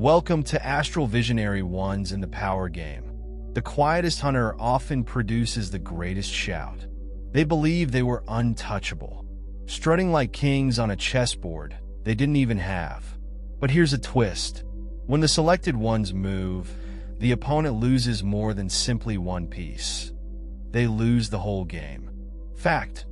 Welcome to Astral Visionary Ones in the Power Game. The quietest hunter often produces the greatest shout. They believe they were untouchable, strutting like kings on a chessboard they didn't even have. But here's a twist. When the selected ones move, the opponent loses more than simply one piece. They lose the whole game. Fact: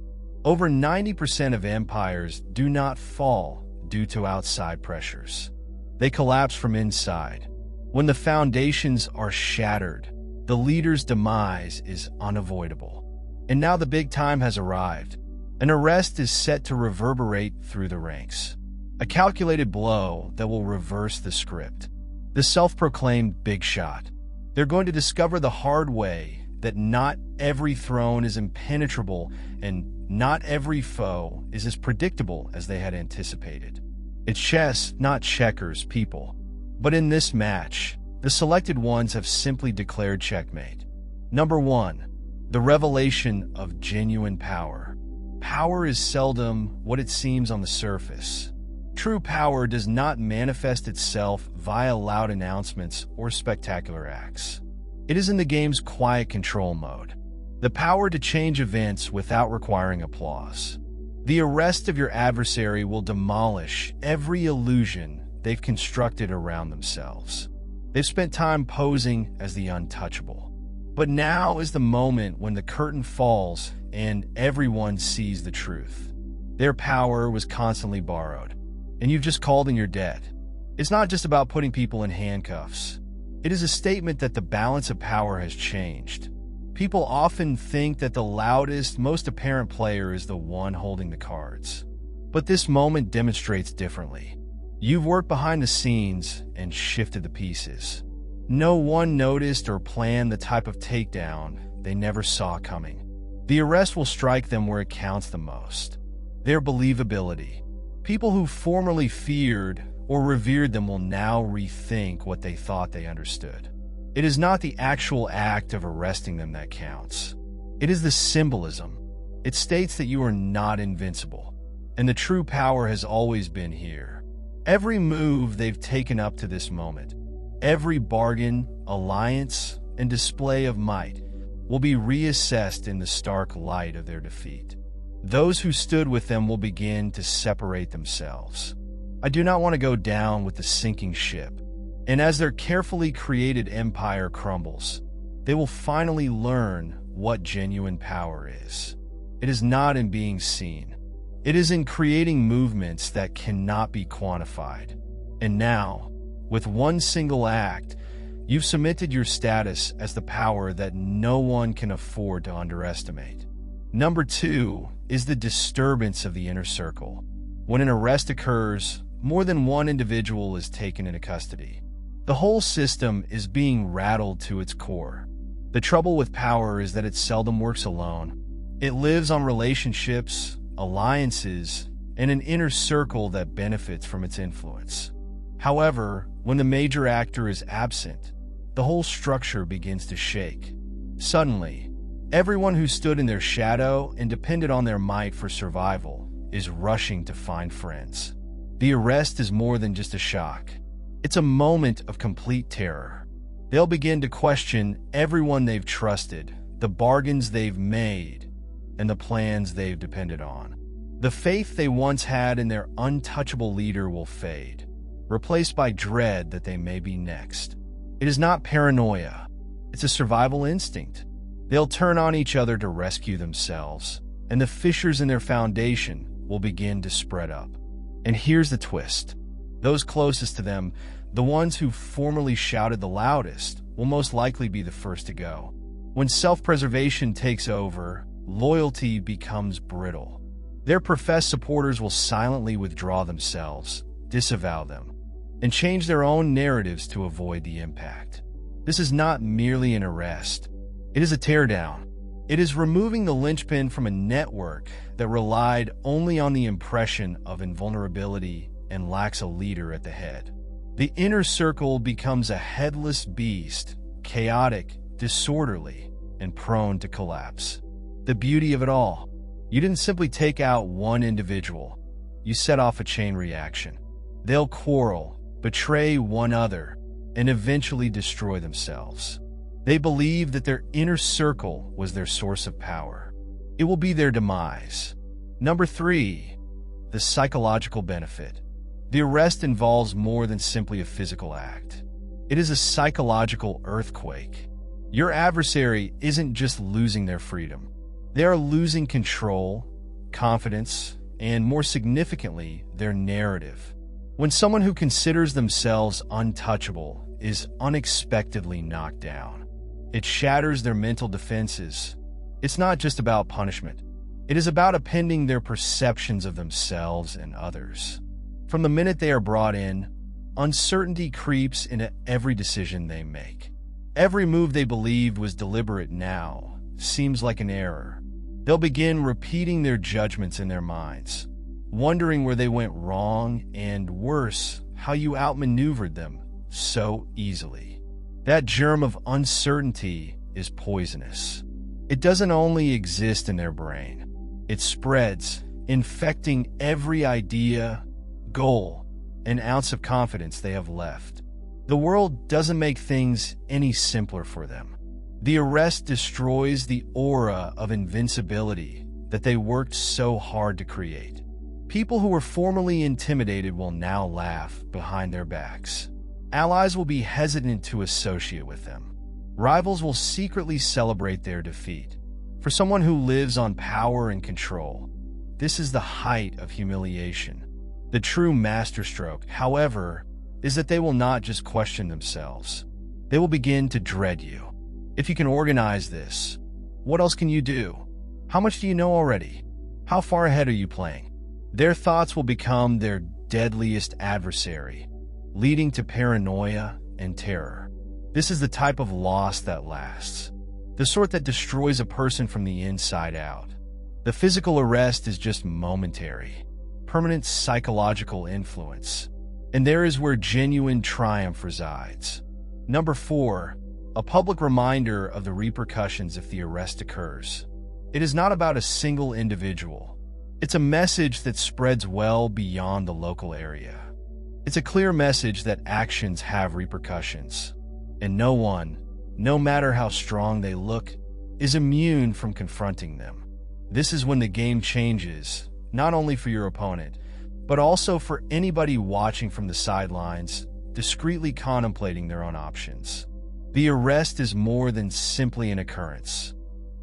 over 90% of empires do not fall due to outside pressures. They collapse from inside. When the foundations are shattered, the leader's demise is unavoidable. And now the big time has arrived. An arrest is set to reverberate through the ranks. A calculated blow that will reverse the script. The self-proclaimed big shot. They're going to discover the hard way that not every throne is impenetrable and not every foe is as predictable as they had anticipated. It's chess, not checkers, people. But in this match, the selected ones have simply declared checkmate. Number 1. The revelation of genuine power. Power is seldom what it seems on the surface. True power does not manifest itself via loud announcements or spectacular acts. It is in the game's quiet control mode. The power to change events without requiring applause. The arrest of your adversary will demolish every illusion they've constructed around themselves. They've spent time posing as the untouchable. But now is the moment when the curtain falls and everyone sees the truth. Their power was constantly borrowed, and you've just called in your debt. It's not just about putting people in handcuffs. It is a statement that the balance of power has changed. People often think that the loudest, most apparent player is the one holding the cards. But this moment demonstrates differently. You've worked behind the scenes and shifted the pieces. No one noticed or planned the type of takedown they never saw coming. The arrest will strike them where it counts the most. Their believability. People who formerly feared or revered them will now rethink what they thought they understood. It is not the actual act of arresting them that counts. It is the symbolism. It states that you are not invincible, and the true power has always been here. Every move they've taken up to this moment, every bargain, alliance, and display of might will be reassessed in the stark light of their defeat. Those who stood with them will begin to separate themselves. I do not want to go down with the sinking ship. And as their carefully created empire crumbles, they will finally learn what genuine power is. It is not in being seen. It is in creating movements that cannot be quantified. And now, with one single act, you've cemented your status as the power that no one can afford to underestimate. Number 2 is the disturbance of the inner circle. When an arrest occurs, more than one individual is taken into custody. The whole system is being rattled to its core. The trouble with power is that it seldom works alone. It lives on relationships, alliances, and an inner circle that benefits from its influence. However, when the major actor is absent, the whole structure begins to shake. Suddenly, everyone who stood in their shadow and depended on their might for survival is rushing to find friends. The arrest is more than just a shock. It's a moment of complete terror. They'll begin to question everyone they've trusted, the bargains they've made, and the plans they've depended on. The faith they once had in their untouchable leader will fade, replaced by dread that they may be next. It is not paranoia. It's a survival instinct. They'll turn on each other to rescue themselves, and the fissures in their foundation will begin to spread up. And here's the twist. Those closest to them, the ones who formerly shouted the loudest, will most likely be the first to go. When self-preservation takes over, loyalty becomes brittle. Their professed supporters will silently withdraw themselves, disavow them, and change their own narratives to avoid the impact. This is not merely an arrest. It is a teardown. It is removing the linchpin from a network that relied only on the impression of invulnerability and lacks a leader at the head. The inner circle becomes a headless beast, chaotic, disorderly, and prone to collapse. The beauty of it all, you didn't simply take out one individual. You set off a chain reaction. They'll quarrel, betray one other, and eventually destroy themselves. They believed that their inner circle was their source of power. It will be their demise. Number 3, the psychological benefit. The arrest involves more than simply a physical act. It is a psychological earthquake. Your adversary isn't just losing their freedom. They are losing control, confidence, and more significantly, their narrative. When someone who considers themselves untouchable is unexpectedly knocked down, it shatters their mental defenses. It's not just about punishment. It is about upending their perceptions of themselves and others. From the minute they are brought in, uncertainty creeps into every decision they make. Every move they believed was deliberate now seems like an error. They'll begin repeating their judgments in their minds, wondering where they went wrong, and worse, how you outmaneuvered them so easily. That germ of uncertainty is poisonous. It doesn't only exist in their brain. It spreads, infecting every idea, goal, and ounce of confidence they have left. The world doesn't make things any simpler for them. The arrest destroys the aura of invincibility that they worked so hard to create. People who were formerly intimidated will now laugh behind their backs. Allies will be hesitant to associate with them. Rivals will secretly celebrate their defeat. For someone who lives on power and control, this is the height of humiliation. The true masterstroke, however, is that they will not just question themselves. They will begin to dread you. If you can organize this, what else can you do? How much do you know already? How far ahead are you playing? Their thoughts will become their deadliest adversary, leading to paranoia and terror. This is the type of loss that lasts, the sort that destroys a person from the inside out. The physical arrest is just momentary, permanent psychological influence. And there is where genuine triumph resides. Number 4, a public reminder of the repercussions if the arrest occurs. It is not about a single individual. It's a message that spreads well beyond the local area. It's a clear message that actions have repercussions, and no one, no matter how strong they look, is immune from confronting them. This is when the game changes, not only for your opponent, but also for anybody watching from the sidelines, discreetly contemplating their own options. The arrest is more than simply an occurrence.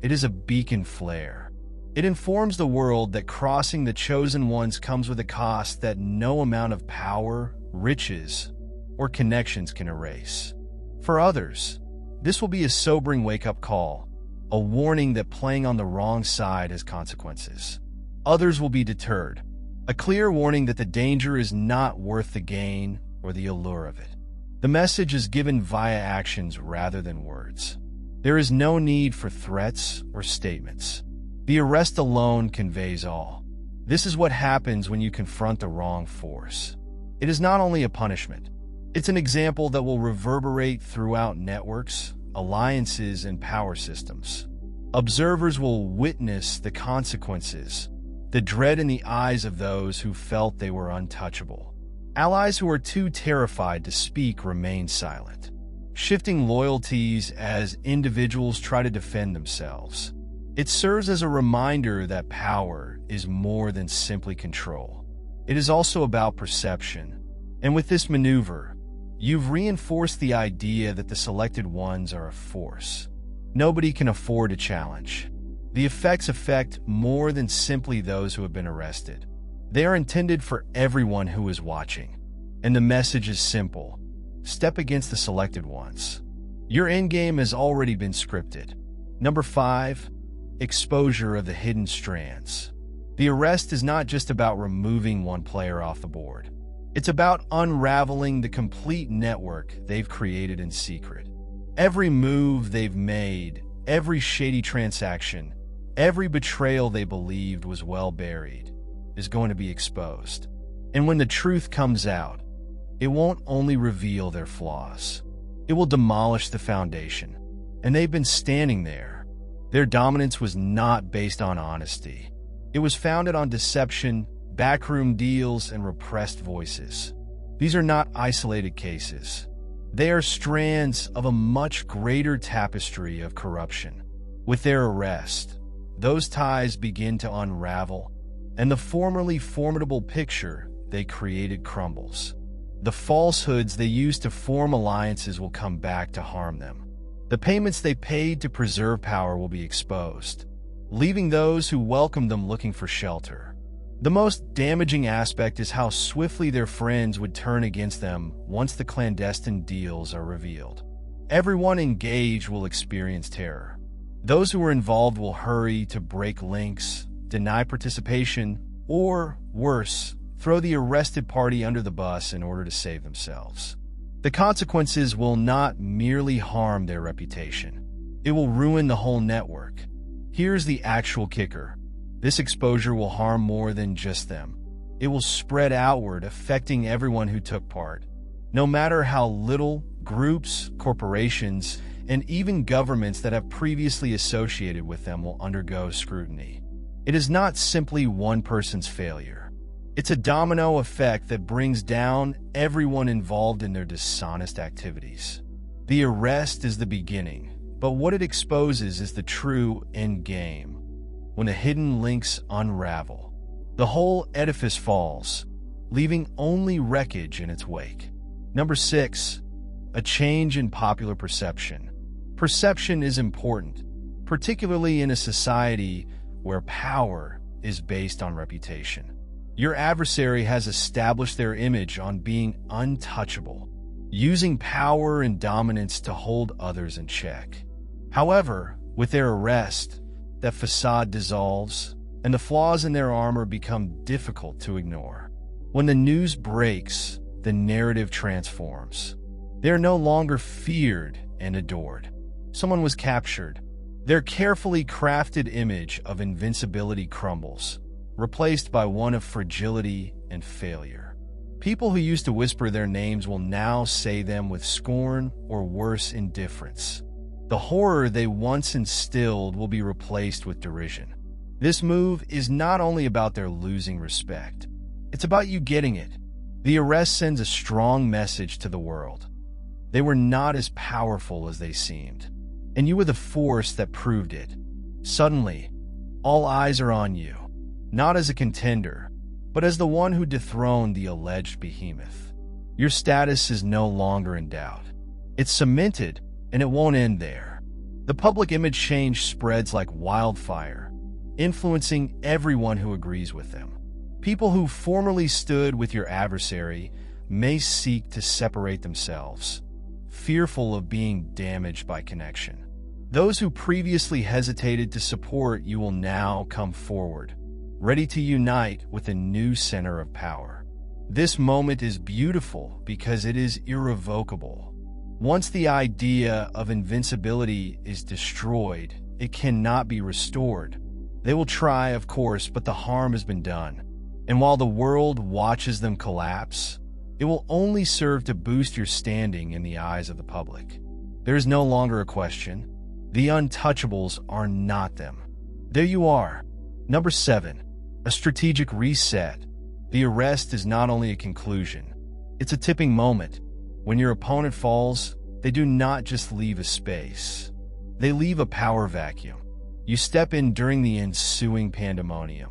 It is a beacon flare. It informs the world that crossing the chosen ones comes with a cost that no amount of power, riches, or connections can erase. For others, this will be a sobering wake-up call, a warning that playing on the wrong side has consequences. Others will be deterred, a clear warning that the danger is not worth the gain or the allure of it. The message is given via actions rather than words. There is no need for threats or statements. The arrest alone conveys all. This is what happens when you confront the wrong force. It is not only a punishment. It's an example that will reverberate throughout networks, alliances, and power systems. Observers will witness the consequences, the dread in the eyes of those who felt they were untouchable. Allies who are too terrified to speak remain silent, shifting loyalties as individuals try to defend themselves. It serves as a reminder that power is more than simply control. It is also about perception. And with this maneuver, you've reinforced the idea that the selected ones are a force nobody can afford to challenge. The effects affect more than simply those who have been arrested. They are intended for everyone who is watching. And the message is simple. Step against the selected ones. Your endgame has already been scripted. Number 5, exposure of the hidden strands. The arrest is not just about removing one player off the board. It's about unraveling the complete network they've created in secret. Every move they've made, every shady transaction, every betrayal they believed was well buried is going to be exposed. And when the truth comes out, it won't only reveal their flaws. It will demolish the foundation. And they've been standing there. Their dominance was not based on honesty. It was founded on deception, backroom deals, and repressed voices. These are not isolated cases. They are strands of a much greater tapestry of corruption. With their arrest, those ties begin to unravel, and the formerly formidable picture they created crumbles. The falsehoods they used to form alliances will come back to harm them. The payments they paid to preserve power will be exposed, leaving those who welcomed them looking for shelter. The most damaging aspect is how swiftly their friends would turn against them once the clandestine deals are revealed. Everyone engaged will experience terror. Those who were involved will hurry to break links, deny participation, or, worse, throw the arrested party under the bus in order to save themselves. The consequences will not merely harm their reputation. It will ruin the whole network. Here's the actual kicker. This exposure will harm more than just them. It will spread outward, affecting everyone who took part. No matter how little, groups, corporations, and even governments that have previously associated with them will undergo scrutiny. It is not simply one person's failure. It's a domino effect that brings down everyone involved in their dishonest activities. The arrest is the beginning, but what it exposes is the true end game. When the hidden links unravel, the whole edifice falls, leaving only wreckage in its wake. Number 6, a change in popular perception. Perception is important, particularly in a society where power is based on reputation. Your adversary has established their image on being untouchable, using power and dominance to hold others in check. However, with their arrest, that facade dissolves, and the flaws in their armor become difficult to ignore. When the news breaks, the narrative transforms. They are no longer feared and adored. Someone was captured. Their carefully crafted image of invincibility crumbles, replaced by one of fragility and failure. People who used to whisper their names will now say them with scorn or worse, indifference. The horror they once instilled will be replaced with derision. This move is not only about their losing respect, it's about you getting it. The arrest sends a strong message to the world. They were not as powerful as they seemed, and you were the force that proved it. Suddenly, all eyes are on you, not as a contender, but as the one who dethroned the alleged behemoth. Your status is no longer in doubt. It's cemented, and it won't end there. The public image change spreads like wildfire, influencing everyone who agrees with them. People who formerly stood with your adversary may seek to separate themselves, fearful of being damaged by connection. Those who previously hesitated to support you will now come forward, ready to unite with a new center of power. This moment is beautiful because it is irrevocable. Once the idea of invincibility is destroyed, it cannot be restored. They will try, of course, but the harm has been done. And while the world watches them collapse, it will only serve to boost your standing in the eyes of the public. There is no longer a question. The untouchables are not them. There you are. Number 7, a strategic reset. The arrest is not only a conclusion, it's a tipping moment. When your opponent falls, they do not just leave a space. They leave a power vacuum. You step in during the ensuing pandemonium,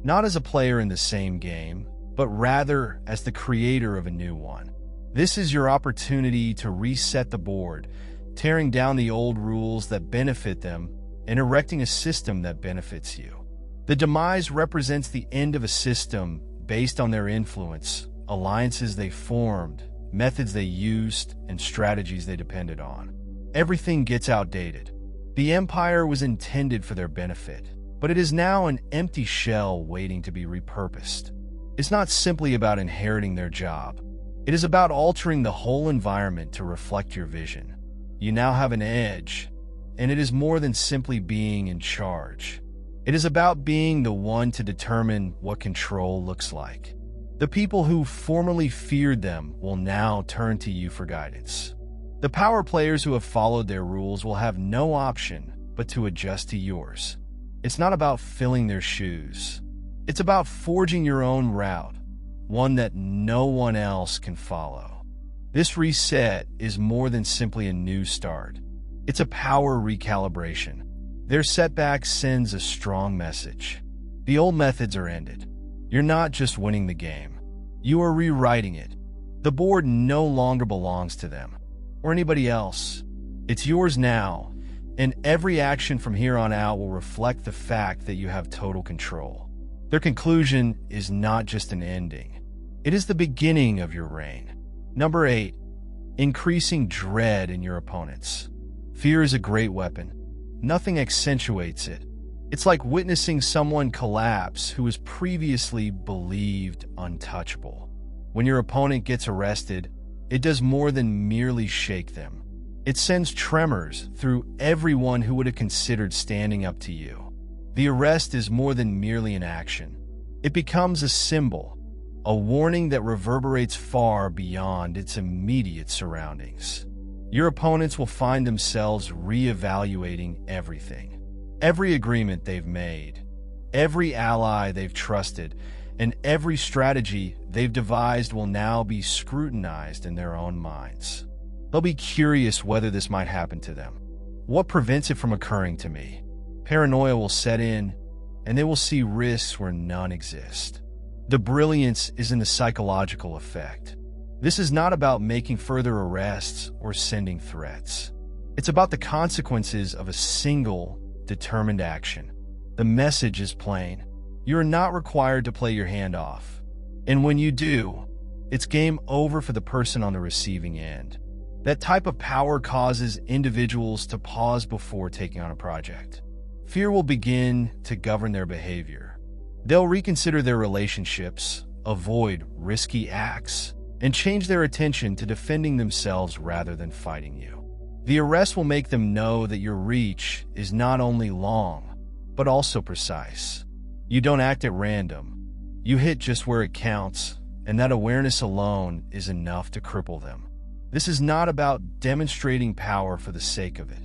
not as a player in the same game, but rather as the creator of a new one. This is your opportunity to reset the board, tearing down the old rules that benefit them and erecting a system that benefits you. The demise represents the end of a system based on their influence, alliances they formed, methods they used, and strategies they depended on. Everything gets outdated. The empire was intended for their benefit, but it is now an empty shell waiting to be repurposed. It's not simply about inheriting their job. It is about altering the whole environment to reflect your vision. You now have an edge, and it is more than simply being in charge. It is about being the one to determine what control looks like. The people who formerly feared them will now turn to you for guidance. The power players who have followed their rules will have no option but to adjust to yours. It's not about filling their shoes. It's about forging your own route. one that no one else can follow. This reset is more than simply a new start. It's a power recalibration. Their setback sends a strong message. The old methods are ended. You're not just winning the game. You are rewriting it. The board no longer belongs to them or anybody else. It's yours now, and every action from here on out will reflect the fact that you have total control. Their conclusion is not just an ending. It is the beginning of your reign. Number 8, increasing dread in your opponents. Fear is a great weapon. Nothing accentuates it. It's like witnessing someone collapse who was previously believed untouchable. When your opponent gets arrested, it does more than merely shake them. It sends tremors through everyone who would have considered standing up to you. The arrest is more than merely an action. It becomes a symbol, a warning that reverberates far beyond its immediate surroundings. Your opponents will find themselves reevaluating everything. Every agreement they've made, every ally they've trusted, and every strategy they've devised will now be scrutinized in their own minds. They'll be curious whether this might happen to them. What prevents it from occurring to me? Paranoia will set in, and they will see risks where none exist. The brilliance is in the psychological effect. This is not about making further arrests or sending threats. It's about the consequences of a single, determined action. The message is plain. You are not required to play your hand off. And when you do, it's game over for the person on the receiving end. That type of power causes individuals to pause before taking on a project. Fear will begin to govern their behavior. They'll reconsider their relationships, avoid risky acts, and change their attention to defending themselves rather than fighting you. The arrest will make them know that your reach is not only long, but also precise. You don't act at random. You hit just where it counts, and that awareness alone is enough to cripple them. This is not about demonstrating power for the sake of it.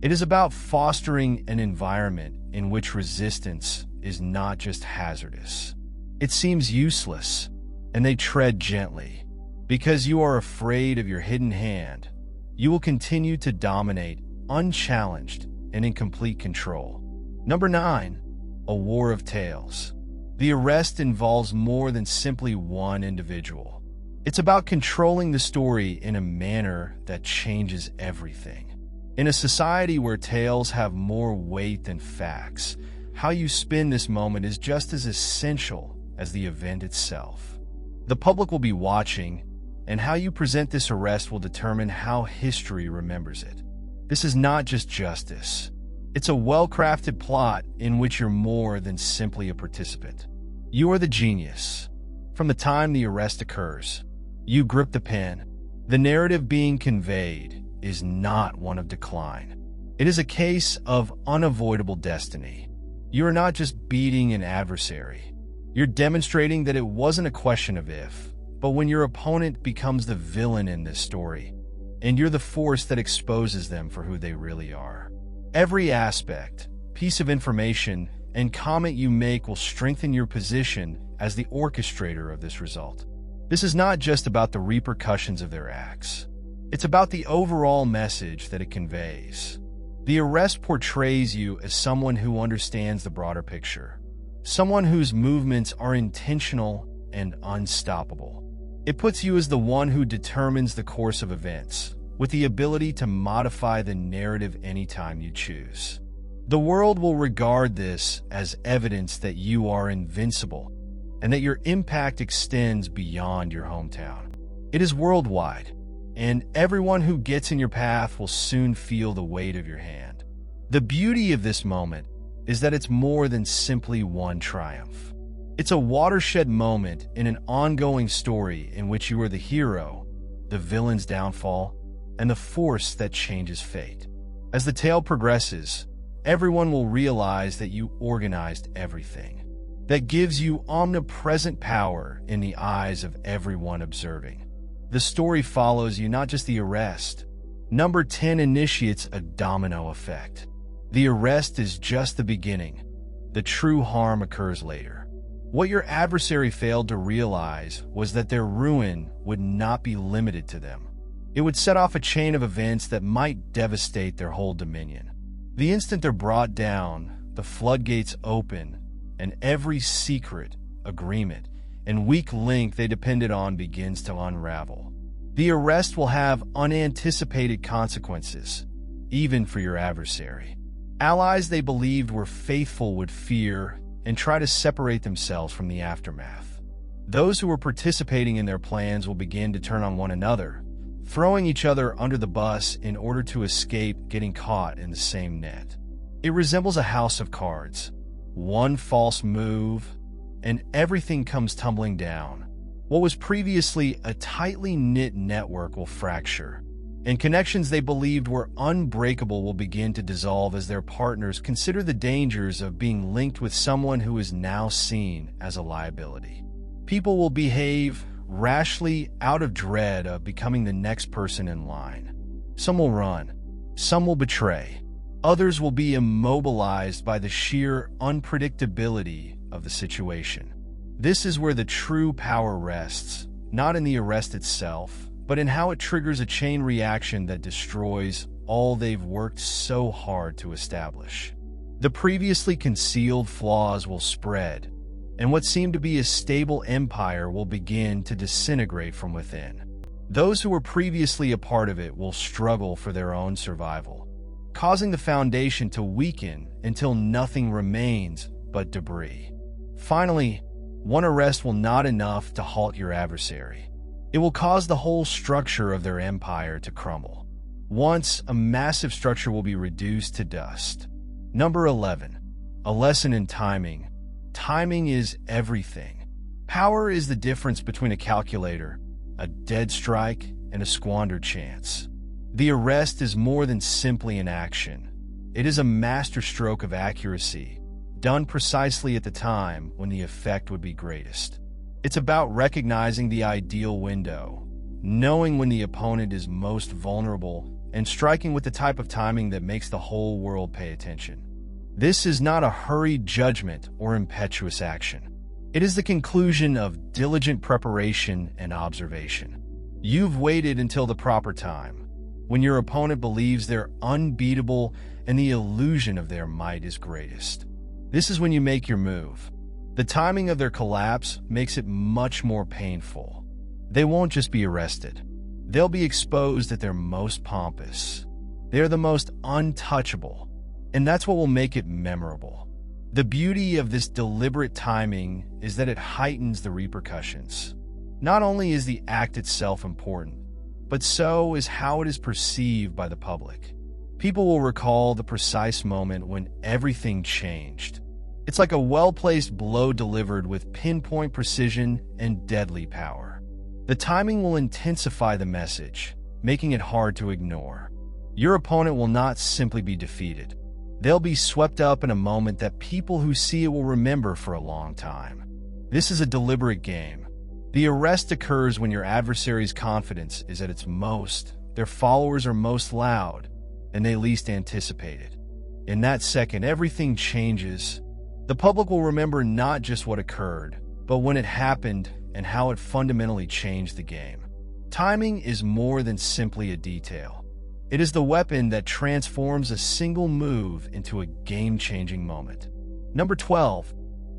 It is about fostering an environment in which resistance is not just hazardous. It seems useless, and they tread gently. Because you are afraid of your hidden hand, you will continue to dominate, unchallenged and in complete control. Number 9, a war of tales. The arrest involves more than simply one individual. It's about controlling the story in a manner that changes everything. In a society where tales have more weight than facts, how you spin this moment is just as essential as the event itself. The public will be watching, and how you present this arrest will determine how history remembers it. This is not just justice. It's a well-crafted plot in which you're more than simply a participant. You are the genius. From the time the arrest occurs, you grip the pen. The narrative being conveyed is not one of decline. It is a case of unavoidable destiny. You are not just beating an adversary. You're demonstrating that it wasn't a question of if, but when your opponent becomes the villain in this story, and you're the force that exposes them for who they really are. Every aspect, piece of information, and comment you make will strengthen your position as the orchestrator of this result. This is not just about the repercussions of their acts. It's about the overall message that it conveys. The arrest portrays you as someone who understands the broader picture, someone whose movements are intentional and unstoppable. It puts you as the one who determines the course of events, with the ability to modify the narrative anytime you choose. The world will regard this as evidence that you are invincible and that your impact extends beyond your hometown. It is worldwide, and everyone who gets in your path will soon feel the weight of your hand. The beauty of this moment is that it's more than simply one triumph. It's a watershed moment in an ongoing story in which you are the hero, the villain's downfall, and the force that changes fate. As the tale progresses, everyone will realize that you organized everything. That gives you omnipresent power in the eyes of everyone observing. The story follows you, not just the arrest. Number 10 initiates a domino effect. The arrest is just the beginning. The true harm occurs later. What your adversary failed to realize was that their ruin would not be limited to them. It would set off a chain of events that might devastate their whole dominion. The instant they're brought down, the floodgates open, and every secret, agreement, and weak link they depended on begins to unravel. The arrest will have unanticipated consequences, even for your adversary. Allies they believed were faithful would fear and try to separate themselves from the aftermath. Those who were participating in their plans will begin to turn on one another, throwing each other under the bus in order to escape getting caught in the same net. It resembles a house of cards. One false move, and everything comes tumbling down. What was previously a tightly knit network will fracture, and connections they believed were unbreakable will begin to dissolve as their partners consider the dangers of being linked with someone who is now seen as a liability. People will behave rashly out of dread of becoming the next person in line. Some will run, some will betray, others will be immobilized by the sheer unpredictability of the situation. This is where the true power rests, not in the arrest itself, but in how it triggers a chain reaction that destroys all they've worked so hard to establish. The previously concealed flaws will spread, and what seemed to be a stable empire will begin to disintegrate from within. Those who were previously a part of it will struggle for their own survival, causing the foundation to weaken until nothing remains but debris. Finally, one arrest will not enough to halt your adversary. It will cause the whole structure of their empire to crumble. Once, a massive structure will be reduced to dust. Number 11. A lesson in timing. Timing is everything. Power is the difference between a calculator, a dead strike, and a squandered chance. The arrest is more than simply an action. It is a masterstroke of accuracy, done precisely at the time when the effect would be greatest. It's about recognizing the ideal window, knowing when the opponent is most vulnerable, and striking with the type of timing that makes the whole world pay attention. This is not a hurried judgment or impetuous action. It is the conclusion of diligent preparation and observation. You've waited until the proper time, when your opponent believes they're unbeatable and the illusion of their might is greatest. This is when you make your move. The timing of their collapse makes it much more painful. They won't just be arrested. They'll be exposed at their most pompous. They're the most untouchable, and that's what will make it memorable. The beauty of this deliberate timing is that it heightens the repercussions. Not only is the act itself important, but so is how it is perceived by the public. People will recall the precise moment when everything changed. It's like a well-placed blow delivered with pinpoint precision and deadly power. The timing will intensify the message, making it hard to ignore. Your opponent will not simply be defeated. They'll be swept up in a moment that people who see it will remember for a long time. This is a deliberate game. The arrest occurs when your adversary's confidence is at its most, their followers are most loud, and they least anticipate it. In that second, everything changes. The public will remember not just what occurred, but when it happened and how it fundamentally changed the game. Timing is more than simply a detail. It is the weapon that transforms a single move into a game-changing moment. Number 12.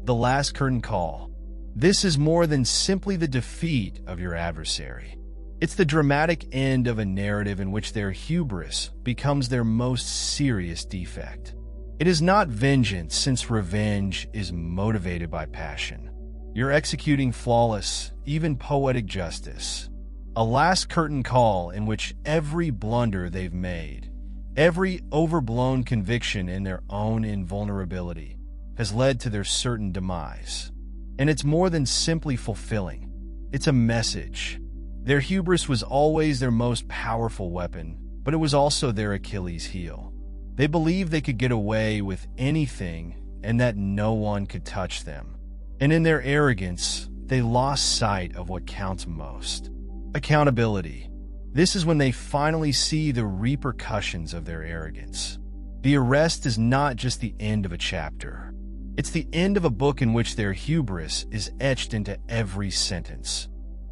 The last curtain call. This is more than simply the defeat of your adversary. It's the dramatic end of a narrative in which their hubris becomes their most serious defect. It is not vengeance, since revenge is motivated by passion. You're executing flawless, even poetic justice. A last curtain call in which every blunder they've made, every overblown conviction in their own invulnerability, has led to their certain demise. And it's more than simply fulfilling. It's a message. Their hubris was always their most powerful weapon, but it was also their Achilles heel. They believed they could get away with anything and that no one could touch them. And in their arrogance, they lost sight of what counts most. Accountability. This is when they finally see the repercussions of their arrogance. The arrest is not just the end of a chapter. It's the end of a book in which their hubris is etched into every sentence,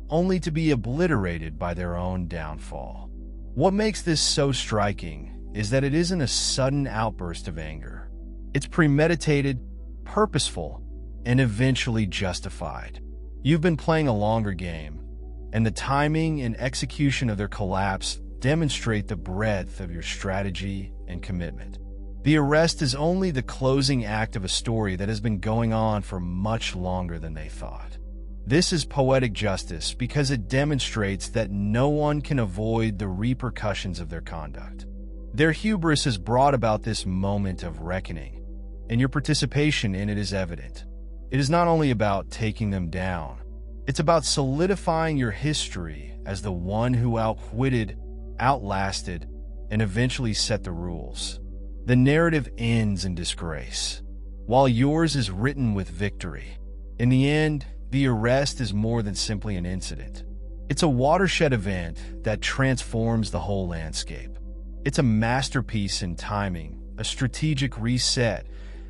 only to be obliterated by their own downfall. What makes this so striking is that it isn't a sudden outburst of anger. It's premeditated, purposeful, and eventually justified. You've been playing a longer game, and the timing and execution of their collapse demonstrate the breadth of your strategy and commitment. The arrest is only the closing act of a story that has been going on for much longer than they thought. This is poetic justice because it demonstrates that no one can avoid the repercussions of their conduct. Their hubris has brought about this moment of reckoning, and your participation in it is evident. It is not only about taking them down, it's about solidifying your history as the one who outwitted, outlasted, and eventually set the rules. The narrative ends in disgrace, while yours is written with victory. In the end, the arrest is more than simply an incident. It's a watershed event that transforms the whole landscape. It's a masterpiece in timing, a strategic reset,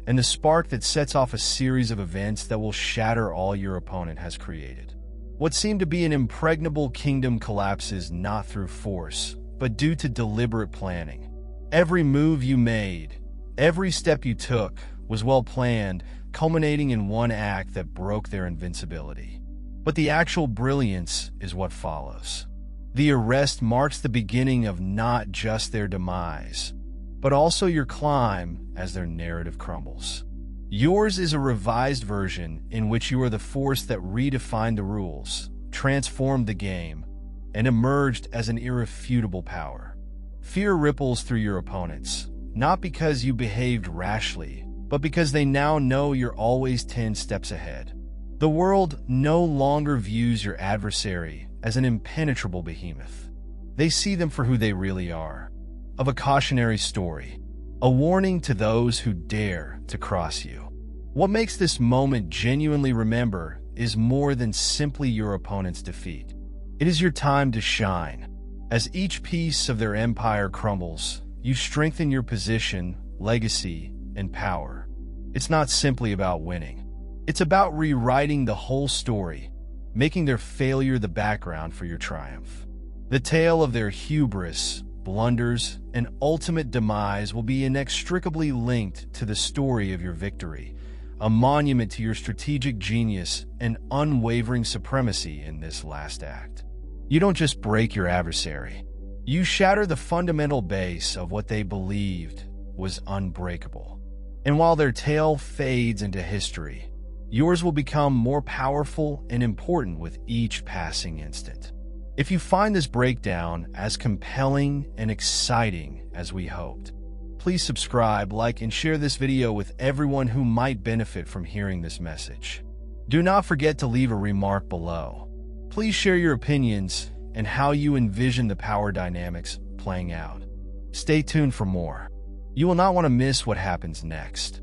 and the spark that sets off a series of events that will shatter all your opponent has created. What seemed to be an impregnable kingdom collapses not through force, but due to deliberate planning. Every move you made, every step you took, was well planned, culminating in one act that broke their invincibility. But the actual brilliance is what follows. The arrest marks the beginning of not just their demise, but also your climb as their narrative crumbles. Yours is a revised version in which you are the force that redefined the rules, transformed the game, and emerged as an irrefutable power. Fear ripples through your opponents, not because you behaved rashly, but because they now know you're always 10 steps ahead. The world no longer views your adversary as an impenetrable behemoth. They see them for who they really are, of a cautionary story, a warning to those who dare to cross you. What makes this moment genuinely remember is more than simply your opponent's defeat. It is your time to shine. As each piece of their empire crumbles, you strengthen your position, legacy, and power. It's not simply about winning. It's about rewriting the whole story, making their failure the background for your triumph. The tale of their hubris, blunders, and ultimate demise will be inextricably linked to the story of your victory, a monument to your strategic genius and unwavering supremacy in this last act. You don't just break your adversary. You shatter the fundamental base of what they believed was unbreakable. And while their tale fades into history, yours will become more powerful and important with each passing instant. If you find this breakdown as compelling and exciting as we hoped, please subscribe, like, and share this video with everyone who might benefit from hearing this message. Do not forget to leave a remark below. Please share your opinions and how you envision the power dynamics playing out. Stay tuned for more. You will not want to miss what happens next.